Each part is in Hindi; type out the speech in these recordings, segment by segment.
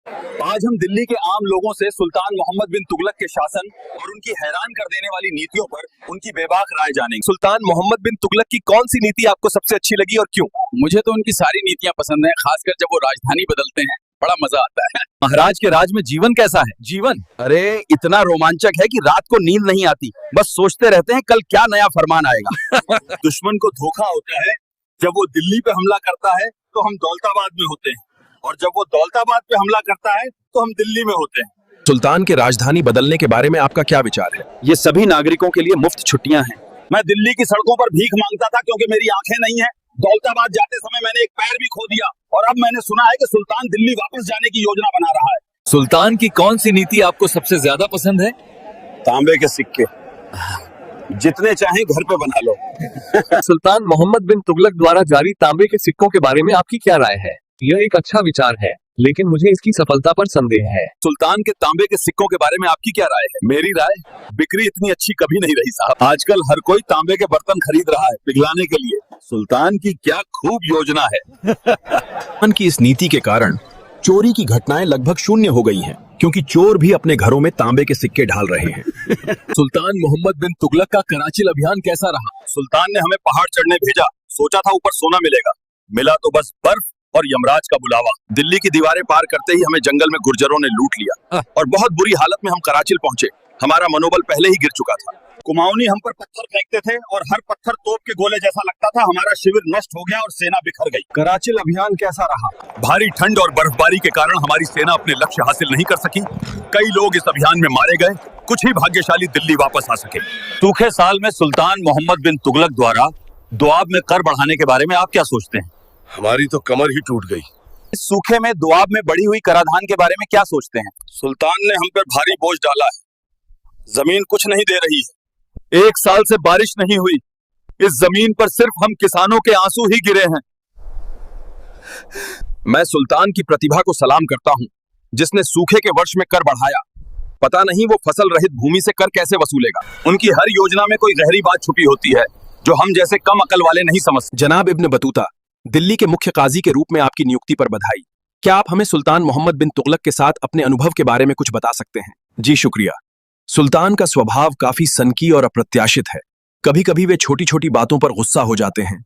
आज हम दिल्ली के आम लोगों से सुल्तान मोहम्मद बिन तुगलक के शासन और उनकी हैरान कर देने वाली नीतियों पर उनकी बेबाक राय जानेंगे। सुल्तान मोहम्मद बिन तुगलक की कौन सी नीति आपको सबसे अच्छी लगी और क्यों? मुझे तो उनकी सारी नीतियां पसंद हैं, खासकर जब वो राजधानी बदलते हैं, बड़ा मजा आता है। महाराज के राज में जीवन कैसा है? जीवन अरे इतना रोमांचक है कि रात को नींद नहीं आती, बस सोचते रहते हैं कल क्या नया फरमान आएगा। दुश्मन को धोखा होता है जब वो दिल्ली पे हमला करता है तो हम दौलताबाद में होते हैं, और जब वो दौलताबाद पे हमला करता है तो हम दिल्ली में होते हैं। सुल्तान के राजधानी बदलने के बारे में आपका क्या विचार है? ये सभी नागरिकों के लिए मुफ्त छुट्टियां हैं। मैं दिल्ली की सड़कों पर भीख मांगता था क्योंकि मेरी आंखें नहीं हैं। दौलताबाद जाते समय मैंने एक पैर भी खो दिया, और अब मैंने सुना है कि सुल्तान दिल्ली वापस जाने की योजना बना रहा है। सुल्तान की कौन सी नीति आपको सबसे ज्यादा पसंद है? तांबे के सिक्के जितने चाहे घर पे बना लो। सुल्तान मोहम्मद बिन तुगलक द्वारा जारी तांबे के सिक्कों के बारे में आपकी क्या राय है? यह एक अच्छा विचार है, लेकिन मुझे इसकी सफलता पर संदेह है। सुल्तान के तांबे के सिक्कों के बारे में आपकी क्या राय है? मेरी राय, बिक्री इतनी अच्छी कभी नहीं रही साहब। आजकल हर कोई तांबे के बर्तन खरीद रहा है पिघलाने के लिए। सुल्तान की क्या खूब योजना है। सुल्तान की इस नीति के कारण चोरी की घटनाएं लगभग शून्य हो गई हैं, क्योंकि चोर भी अपने घरों में तांबे के सिक्के ढाल रहे हैं। सुल्तान मोहम्मद बिन तुगलक का कराची अभियान कैसा रहा? सुल्तान ने हमें पहाड़ चढ़ने भेजा, सोचा था ऊपर सोना मिलेगा, मिला तो बस बर्फ और यमराज का बुलावा। दिल्ली की दीवारें पार करते ही हमें जंगल में गुर्जरों ने लूट लिया, और बहुत बुरी हालत में हम कराची पहुंचे। हमारा मनोबल पहले ही गिर चुका था। कुमाऊनी हम पर पत्थर फेंकते थे और हर पत्थर तोप के गोले जैसा लगता था। हमारा शिविर नष्ट हो गया और सेना बिखर गई। कराची अभियान कैसा रहा? भारी ठंड और बर्फबारी के कारण हमारी सेना अपने लक्ष्य हासिल नहीं कर सकी। कई लोग इस अभियान में मारे गए, कुछ ही भाग्यशाली दिल्ली वापस आ सके। सूखे साल में सुल्तान मोहम्मद बिन तुगलक द्वारा दोआब में कर बढ़ाने के बारे में आप क्या सोचते हैं? हमारी तो कमर ही टूट गई। इस सूखे में दोआब में बढ़ी हुई कराधान के बारे में क्या सोचते हैं? सुल्तान ने हम पर भारी बोझ डाला है, जमीन कुछ नहीं दे रही है। 1 साल से बारिश नहीं हुई, इस जमीन पर सिर्फ हम किसानों के आंसू ही गिरे हैं। मैं सुल्तान की प्रतिभा को सलाम करता हूं, जिसने सूखे के वर्ष में कर बढ़ाया। पता नहीं वो फसल रहित भूमि से कर कैसे वसूलेगा। उनकी हर योजना में कोई गहरी बात छुपी होती है जो हम जैसे कम अकल वाले नहीं समझते। जनाब इब्न बतूता, दिल्ली के मुख्य काजी के रूप में आपकी नियुक्ति पर बधाई। क्या आप हमें सुल्तान मोहम्मद बिन तुगलक के साथ अपने अनुभव के बारे में कुछ बता सकते हैं? जी शुक्रिया। सुल्तान का स्वभाव काफी सनकी और अप्रत्याशित है। कभी कभी वे छोटी छोटी बातों पर गुस्सा हो जाते हैं,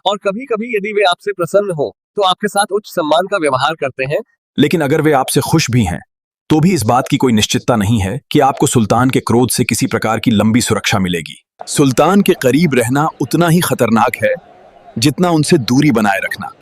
और कभी कभी यदि वे आपसे प्रसन्न हो तो आपके साथ उच्च सम्मान का व्यवहार करते हैं। लेकिन अगर वे आपसे खुश भी हैं तो भी इस बात की कोई निश्चितता नहीं है कि आपको सुल्तान के क्रोध से किसी प्रकार की लंबी सुरक्षा मिलेगी। सुल्तान के करीब रहना उतना ही खतरनाक है जितना उनसे दूरी बनाए रखना।